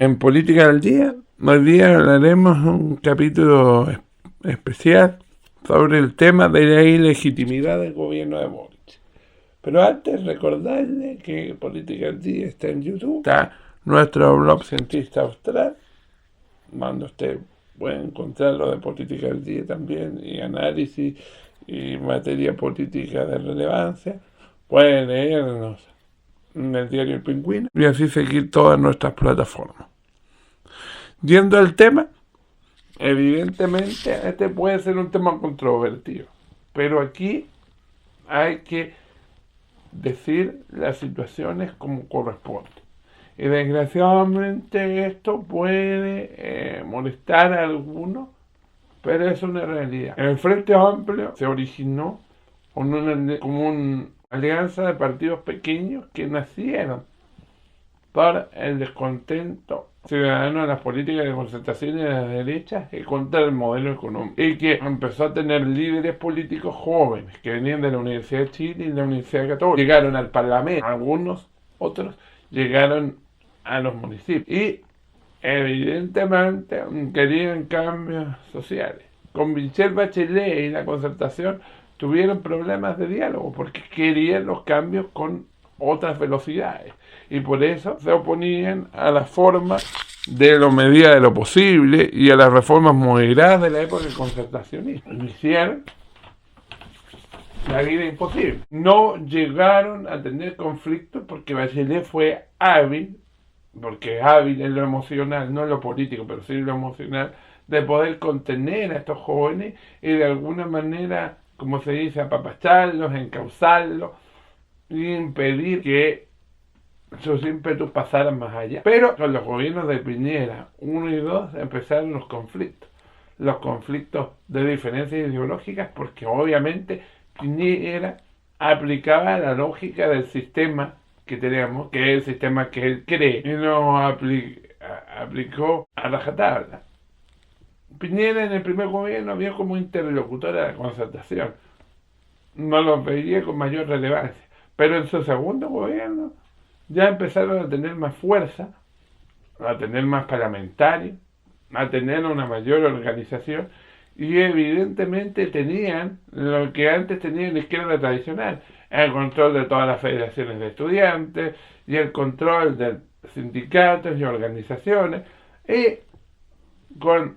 En Política del Día, hoy día hablaremos un capítulo especial sobre el tema de la ilegitimidad del gobierno de Boric. Pero antes recordarle que Política del Día está en YouTube, está nuestro blog Cientista Austral, donde usted puede encontrar lo de Política del Día también, y análisis y materia política de relevancia. Puede leernos en el diario El Pingüino y así seguir todas nuestras plataformas. Yendo al tema, evidentemente este puede ser un tema controvertido, pero aquí hay que decir las situaciones como corresponde. Y desgraciadamente esto puede molestar a algunos, pero es una realidad. El Frente Amplio se originó como una alianza de partidos pequeños que nacieron por el descontento ciudadano de las políticas de concertación de la derecha y contra el modelo económico, y que empezó a tener líderes políticos jóvenes que venían de la Universidad de Chile y de la Universidad Católica. Llegaron al Parlamento, algunos otros llegaron a los municipios y evidentemente querían cambios sociales. Con Michelle Bachelet y la concertación tuvieron problemas de diálogo porque querían los cambios con otras velocidades y por eso se oponían a la forma de lo medida de lo posible y a las reformas moderadas de la época concertacionista. Hicieron la vida imposible. No llegaron a tener conflictos porque Bachelet fue hábil, porque hábil en lo emocional, no en lo político, pero sí en lo emocional, de poder contener a estos jóvenes y de alguna manera, como se dice, apapacharlos, encauzarlos y impedir que sus ímpetus pasaran más allá. Pero con los gobiernos de Piñera 1 y 2 empezaron los conflictos de diferencias ideológicas, porque obviamente Piñera aplicaba la lógica del sistema que tenemos, que es el sistema que él cree, y no aplicó a rajatabla. Piñera en el primer gobierno vio como interlocutor a la concertación, no lo veía con mayor relevancia, pero en su segundo gobierno ya empezaron a tener más fuerza, a tener más parlamentarios, a tener una mayor organización y evidentemente tenían lo que antes tenía la izquierda tradicional, el control de todas las federaciones de estudiantes y el control de sindicatos y organizaciones, y con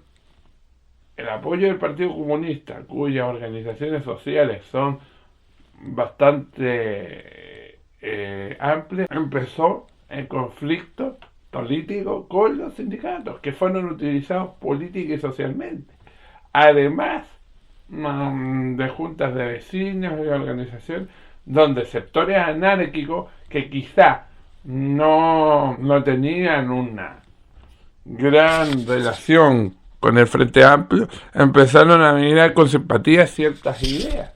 el apoyo del Partido Comunista, cuyas organizaciones sociales son bastante amplias, empezó el conflicto político con los sindicatos, que fueron utilizados política y socialmente. Además de juntas de vecinos y organizaciones donde sectores anárquicos que quizá no tenían una gran relación con el Frente Amplio, empezaron a mirar con simpatía ciertas ideas.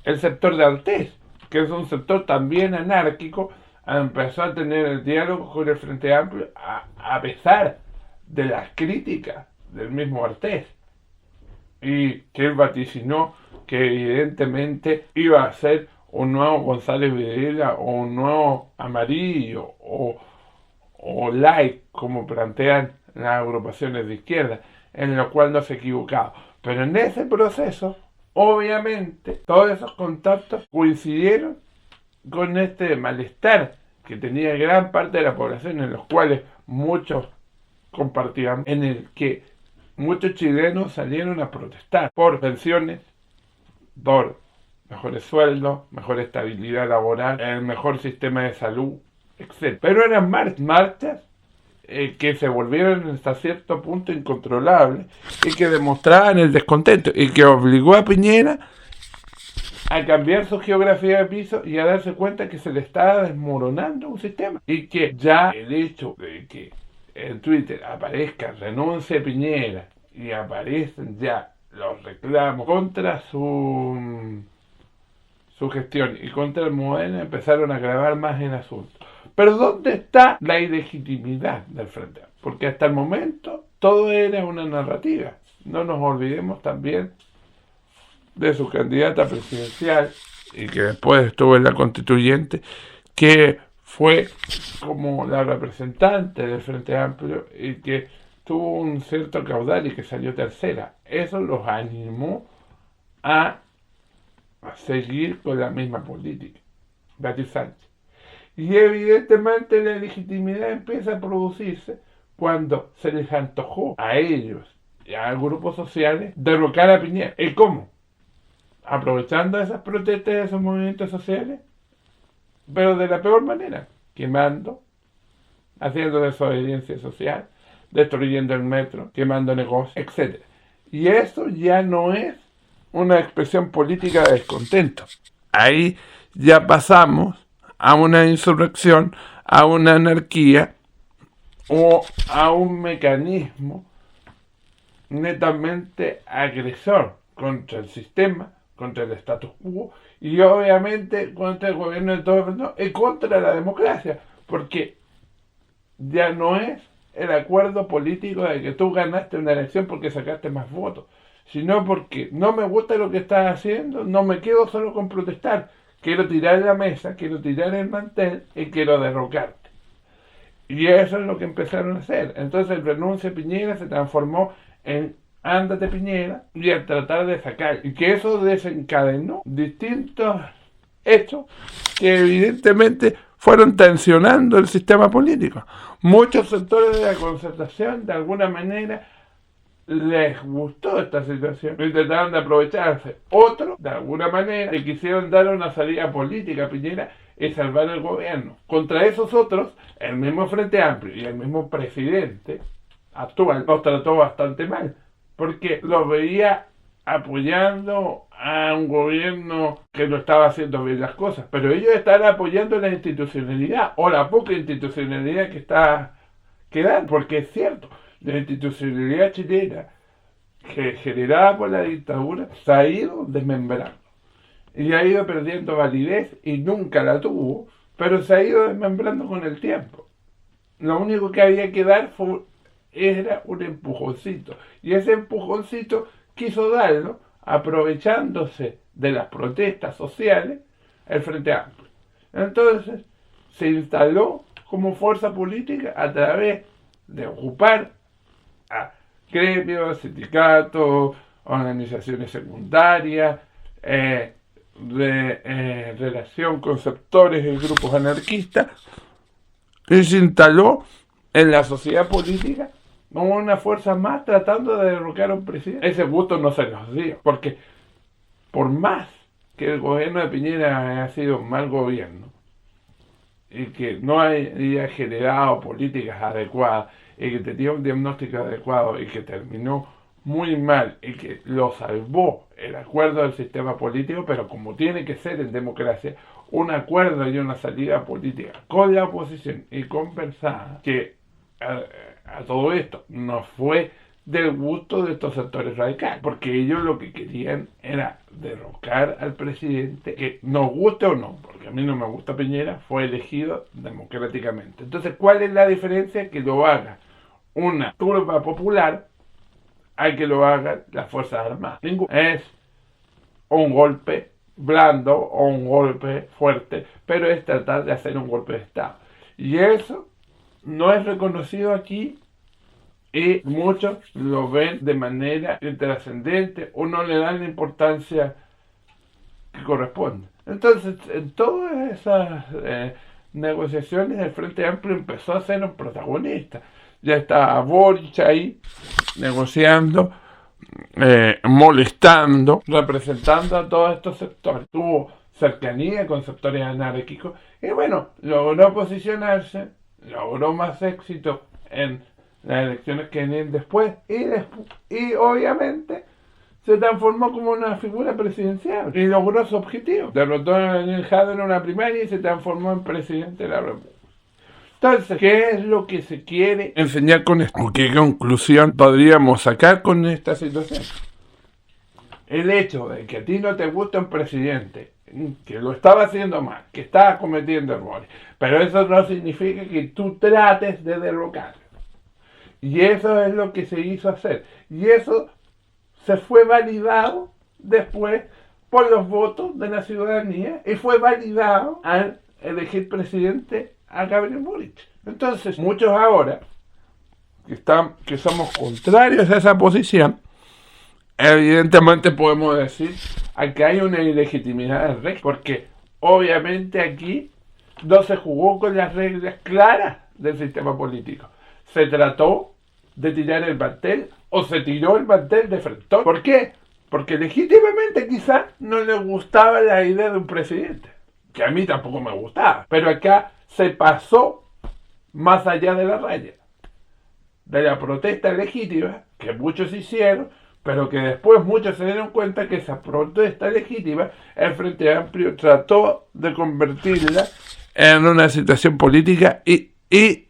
El sector de Artés, que es un sector también anárquico, empezó a tener el diálogo con el Frente Amplio a pesar de las críticas del mismo Artés, y que él vaticinó que evidentemente iba a ser un nuevo González Videla o un nuevo Amarillo o Light, como plantean las agrupaciones de izquierda, en lo cual no se equivocaba. Pero en ese proceso, obviamente, todos esos contactos coincidieron con este malestar que tenía gran parte de la población, en los cuales muchos compartían, en el que muchos chilenos salieron a protestar por pensiones, por mejores sueldos, mejor estabilidad laboral, el mejor sistema de salud, etc. Pero eran marchas que se volvieron hasta cierto punto incontrolables y que demostraban el descontento y que obligó a Piñera a cambiar su geografía de piso y a darse cuenta que se le estaba desmoronando un sistema, y que ya el hecho de que en Twitter aparezca renuncia Piñera y aparecen ya los reclamos contra su gestión y contra el modelo, empezaron a grabar más en asunto. Pero ¿dónde está la ilegitimidad del Frente Amplio? Porque hasta el momento todo era una narrativa. No nos olvidemos también de su candidata presidencial, y que después estuvo en la constituyente, que fue como la representante del Frente Amplio y que tuvo un cierto caudal y que salió tercera. Eso los animó a seguir con la misma política. Beatriz Sánchez. Y evidentemente la legitimidad empieza a producirse cuando se les antojó a ellos y a grupos sociales derrocar a Piñera. ¿Y cómo? Aprovechando esas protestas de esos movimientos sociales, pero de la peor manera, quemando, haciendo desobediencia social, destruyendo el metro, quemando negocios, etc. Y eso ya no es una expresión política de descontento. Ahí ya pasamos a una insurrección, a una anarquía o a un mecanismo netamente agresor contra el sistema, contra el status quo y obviamente contra el gobierno de todo el mundo y contra la democracia, porque ya no es el acuerdo político de que tú ganaste una elección porque sacaste más votos, sino porque no me gusta lo que estás haciendo, no me quedo solo con protestar, quiero tirar la mesa, quiero tirar el mantel y quiero derrocarte. Y eso es lo que empezaron a hacer. Entonces el renuncio a Piñera se transformó en ándate Piñera y al tratar de sacar. Y que eso desencadenó distintos hechos que evidentemente fueron tensionando el sistema político. Muchos sectores de la concertación de alguna manera les gustó esta situación y trataron de aprovecharse. Otros, de alguna manera, le quisieron dar una salida política a Piñera y salvar el gobierno. Contra esos otros, el mismo Frente Amplio y el mismo presidente actual los trató bastante mal, porque los veía apoyando a un gobierno que no estaba haciendo bien las cosas, pero ellos están apoyando la institucionalidad o la poca institucionalidad que está quedando, porque es cierto, la institucionalidad chilena generada por la dictadura se ha ido desmembrando y ha ido perdiendo validez y nunca la tuvo, pero se ha ido desmembrando con el tiempo. Lo único que había que dar era un empujoncito, y ese empujoncito quiso darlo aprovechándose de las protestas sociales el Frente Amplio. Entonces se instaló como fuerza política a través de ocupar a gremios, sindicatos, organizaciones secundarias, relación con sectores y grupos anarquistas, y se instaló en la sociedad política como una fuerza más tratando de derrocar a un presidente. Ese gusto no se nos dio, porque por más que el gobierno de Piñera haya sido un mal gobierno y que no haya generado políticas adecuadas y que tenía un diagnóstico adecuado y que terminó muy mal y que lo salvó el acuerdo del sistema político, pero como tiene que ser en democracia, un acuerdo y una salida política con la oposición y conversada, que a todo esto no fue del gusto de estos sectores radicales, porque ellos lo que querían era derrocar al presidente, que nos guste o no, porque a mí no me gusta Piñera, fue elegido democráticamente. Entonces, ¿cuál es la diferencia? Que lo haga una turba popular a que lo hagan las Fuerzas Armadas. Es un golpe blando o un golpe fuerte, pero es tratar de hacer un golpe de Estado. Y eso no es reconocido aquí y muchos lo ven de manera intrascendente o no le dan la importancia que corresponde. Entonces, en todas esas negociaciones, el Frente Amplio empezó a ser un protagonista. Ya estaba Boric ahí negociando, molestando, representando a todos estos sectores. Tuvo cercanía con sectores anárquicos y bueno, logró posicionarse, logró más éxito en las elecciones que venían después y obviamente se transformó como una figura presidencial y logró su objetivo. Derrotó a Daniel Jadwe en una primaria y se transformó en presidente de la República. Entonces, ¿qué es lo que se quiere enseñar con esto? ¿Qué conclusión podríamos sacar con esta situación? El hecho de que a ti no te gusta un presidente que lo estaba haciendo mal, que estaba cometiendo errores, pero eso no significa que tú trates de derrocarlo. Y eso es lo que se hizo hacer. Y eso se fue validado después por los votos de la ciudadanía y fue validado al elegir presidente a Gabriel Boric. Entonces, muchos ahora que somos contrarios a esa posición, evidentemente podemos decir que hay una ilegitimidad del rey, porque obviamente aquí no se jugó con las reglas claras del sistema político. Se trató de tirar el mantel o se tiró el mantel de frente. ¿Por qué? Porque legítimamente quizás no le gustaba la idea de un presidente, que a mí tampoco me gustaba, pero acá se pasó más allá de la raya, de la protesta legítima que muchos hicieron, pero que después muchos se dieron cuenta que esa protesta legítima el Frente Amplio trató de convertirla en una situación política y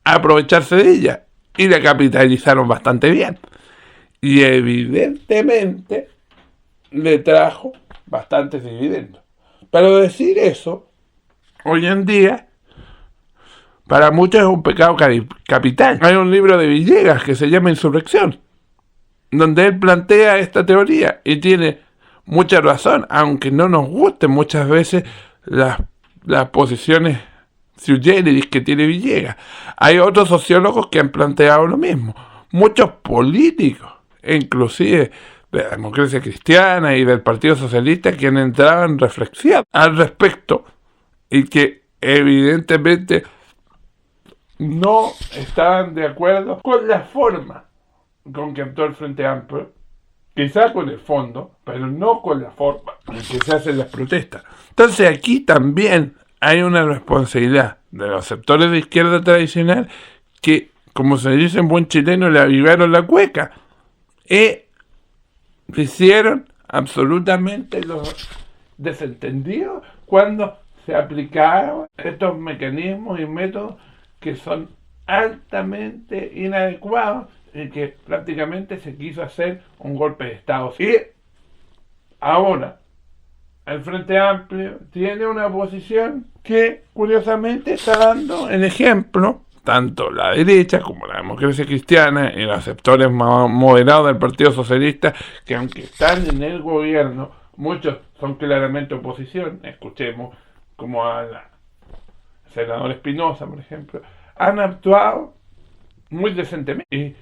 aprovecharse de ella, y la capitalizaron bastante bien, y evidentemente le trajo bastantes dividendos. Pero decir eso hoy en día para muchos es un pecado capital. Hay un libro de Villegas que se llama Insurrección, donde él plantea esta teoría y tiene mucha razón, aunque no nos gusten muchas veces las posiciones sui generis que tiene Villegas. Hay otros sociólogos que han planteado lo mismo, muchos políticos, inclusive de la Democracia Cristiana y del Partido Socialista, que han entrado en reflexión al respecto y que evidentemente no estaban de acuerdo con la forma con que actuó el Frente Amplio, quizás con el fondo, pero no con la forma en que se hacen las protestas. Entonces aquí también hay una responsabilidad de los sectores de izquierda tradicional que, como se dice en buen chileno, le avivaron la cueca y hicieron absolutamente los desentendidos cuando se aplicaron estos mecanismos y métodos que son altamente inadecuados y que prácticamente se quiso hacer un golpe de Estado. Y ahora el Frente Amplio tiene una posición que curiosamente está dando el ejemplo, tanto la derecha como la Democracia Cristiana y los sectores más moderados del Partido Socialista, que aunque están en el gobierno, muchos son claramente oposición. Escuchemos como al senador Espinosa, por ejemplo, han actuado muy decentemente y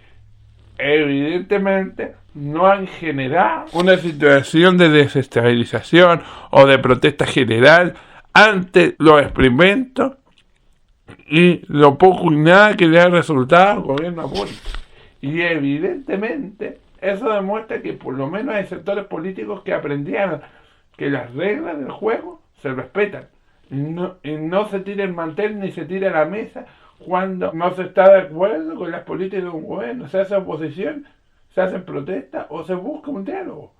evidentemente no han generado una situación de desestabilización o de protesta general ante los experimentos y lo poco y nada que le ha resultado al gobierno a Boric. Y evidentemente eso demuestra que por lo menos hay sectores políticos que aprendieron que las reglas del juego se respetan y no se tira el mantel ni se tira la mesa cuando no se está de acuerdo con las políticas de un gobierno. Se hace oposición, se hacen protestas o se busca un diálogo.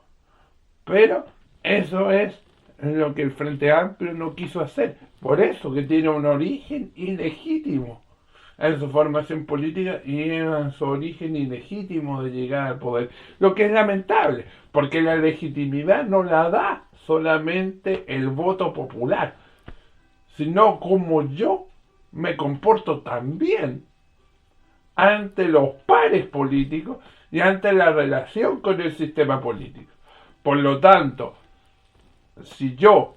Pero eso es lo que el Frente Amplio no quiso hacer. Por eso que tiene un origen ilegítimo en su formación política y en su origen ilegítimo de llegar al poder. Lo que es lamentable, porque la legitimidad no la da solamente el voto popular, sino como yo me comporto también ante los pares políticos y ante la relación con el sistema político. Por lo tanto, si yo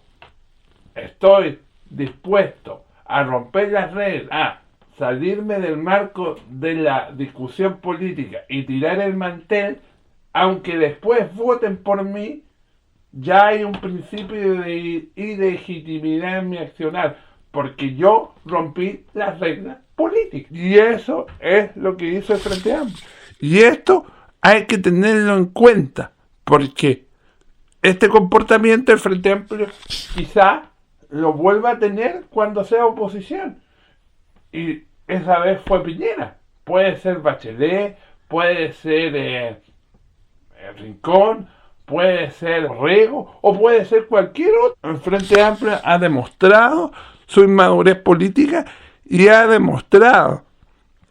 estoy dispuesto a romper las reglas, a salirme del marco de la discusión política y tirar el mantel, aunque después voten por mí, ya hay un principio de ilegitimidad en mi accionar, porque yo rompí las reglas políticas. Y eso es lo que hizo el Frente Amplio. Y esto hay que tenerlo en cuenta, porque este comportamiento el Frente Amplio quizá lo vuelva a tener cuando sea oposición. Y esa vez fue Piñera. Puede ser Bachelet, puede ser Rincón, puede ser Rego o puede ser cualquier otro. El Frente Amplio ha demostrado su inmadurez política y ha demostrado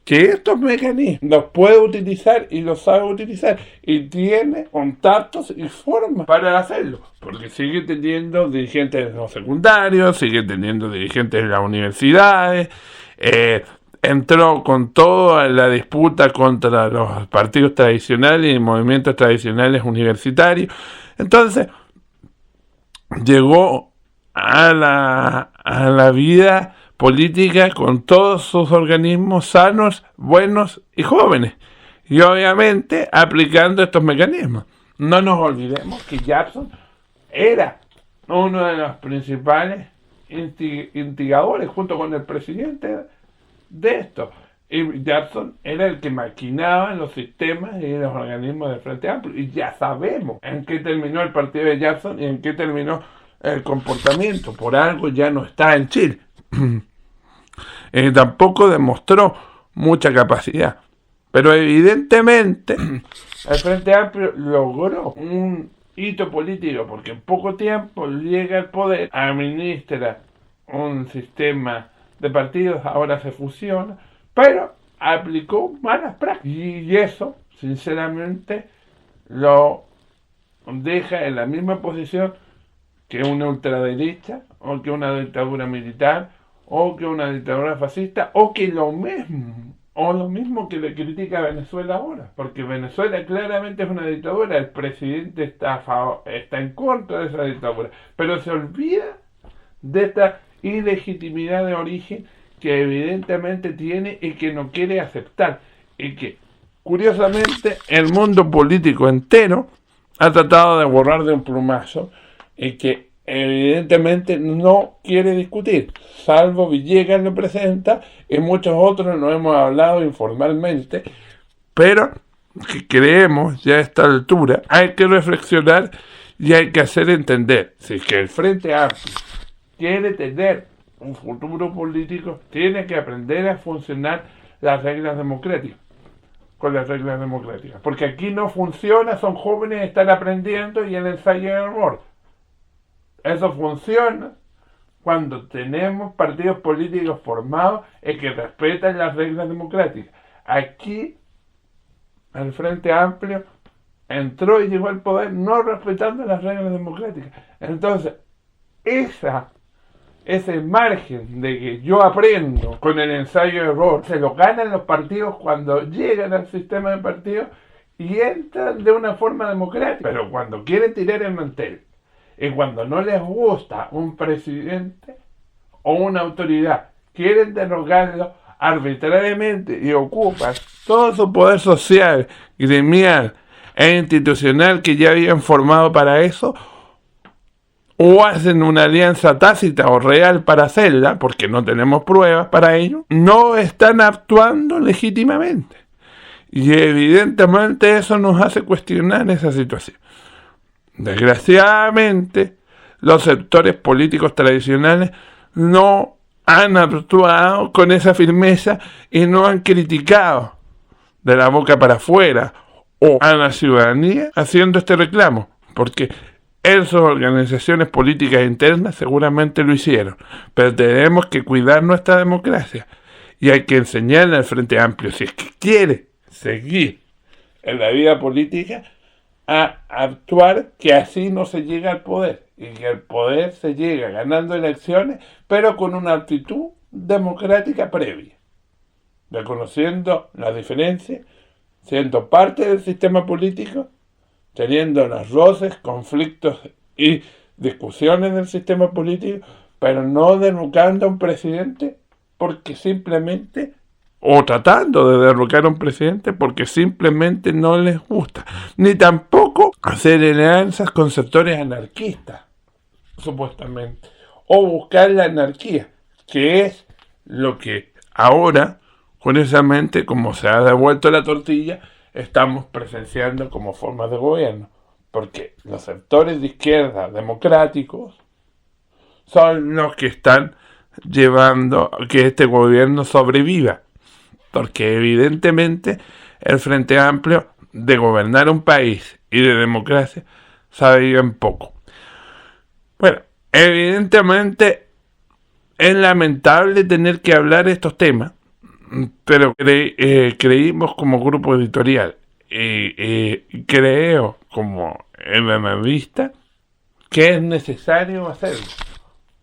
que estos mecanismos los puede utilizar y los sabe utilizar y tiene contactos y formas para hacerlo, porque sigue teniendo dirigentes en los secundarios, sigue teniendo dirigentes en las universidades, entró con toda la disputa contra los partidos tradicionales y movimientos tradicionales universitarios. Entonces llegó a la vida política con todos sus organismos sanos, buenos y jóvenes. Y obviamente aplicando estos mecanismos. No nos olvidemos que Jackson era uno de los principales instigadores junto con el presidente de esto. Y Jackson era el que maquinaba los sistemas y los organismos del Frente Amplio. Y ya sabemos en qué terminó el partido de Jackson y en qué terminó el comportamiento. Por algo ya no está en Chile. Tampoco demostró mucha capacidad. Pero evidentemente el Frente Amplio logró un hito político porque en poco tiempo llega al poder, administra un sistema de partidos, ahora se fusiona, pero aplicó malas prácticas y eso, sinceramente, lo deja en la misma posición que una ultraderecha, o que una dictadura militar, o que una dictadura fascista, o que lo mismo que le critica a Venezuela ahora, porque Venezuela claramente es una dictadura, el presidente está en contra de esa dictadura, pero se olvida de esta ilegitimidad de origen que evidentemente tiene y que no quiere aceptar, y que curiosamente el mundo político entero ha tratado de borrar de un plumazo y que evidentemente no quiere discutir, salvo Villegas lo presenta y muchos otros lo hemos hablado informalmente, pero que creemos ya a esta altura hay que reflexionar y hay que hacer entender si es que el Frente Amplio quiere tener un futuro político, tiene que aprender a funcionar las reglas democráticas, con las reglas democráticas, porque aquí no funciona, son jóvenes, están aprendiendo y el ensayo y error. Eso funciona cuando tenemos partidos políticos formados y que respetan las reglas democráticas. Aquí el Frente Amplio entró y llegó al poder no respetando las reglas democráticas. Entonces, ese margen de que yo aprendo con el ensayo de error, se lo ganan los partidos cuando llegan al sistema de partidos y entran de una forma democrática. Pero cuando quieren tirar el mantel y cuando no les gusta un presidente o una autoridad, quieren derrocarlo arbitrariamente y ocupan todo su poder social, gremial e institucional que ya habían formado para eso, o hacen una alianza tácita o real para hacerla, porque no tenemos pruebas para ello, no están actuando legítimamente. Y evidentemente eso nos hace cuestionar esa situación. Desgraciadamente, los sectores políticos tradicionales no han actuado con esa firmeza y no han criticado de la boca para afuera o a la ciudadanía haciendo este reclamo, porque esas organizaciones políticas internas seguramente lo hicieron, pero tenemos que cuidar nuestra democracia y hay que enseñarle al Frente Amplio, si es que quiere seguir en la vida política, a actuar que así no se llega al poder y que el poder se llega ganando elecciones, pero con una actitud democrática previa, reconociendo las diferencias, siendo parte del sistema político, teniendo los roces, conflictos y discusiones del sistema político, pero no derrocando a un presidente porque simplemente, o tratando de derrocar a un presidente porque simplemente no les gusta, ni tampoco hacer alianzas con sectores anarquistas, supuestamente, o buscar la anarquía, que es lo que ahora, curiosamente, como se ha devuelto la tortilla, estamos presenciando como forma de gobierno, porque los sectores de izquierda democráticos son los que están llevando a que este gobierno sobreviva, porque evidentemente el Frente Amplio de gobernar un país y de democracia sabe bien poco. Bueno, evidentemente es lamentable tener que hablar de estos temas, pero creímos como grupo editorial, creo como analista, que es necesario hacerlo,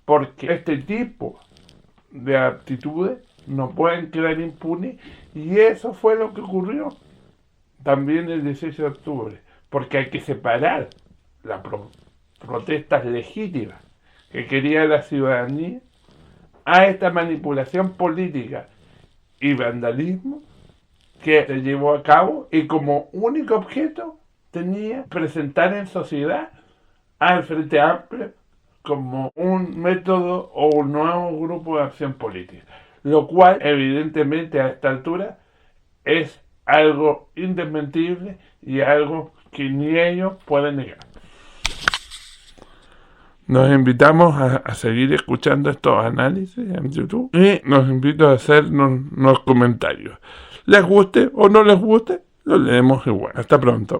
porque este tipo de actitudes no pueden quedar impunes, y eso fue lo que ocurrió también el 18 de octubre, porque hay que separar las protestas legítimas que quería la ciudadanía a esta manipulación política y vandalismo que se llevó a cabo y como único objeto tenía presentar en sociedad al Frente Amplio como un método o un nuevo grupo de acción política, lo cual evidentemente a esta altura es algo indesmentible y algo que ni ellos pueden negar. Nos invitamos a seguir escuchando estos análisis en YouTube y nos invito a hacernos unos comentarios. Les guste o no les guste, lo leemos igual. Hasta pronto.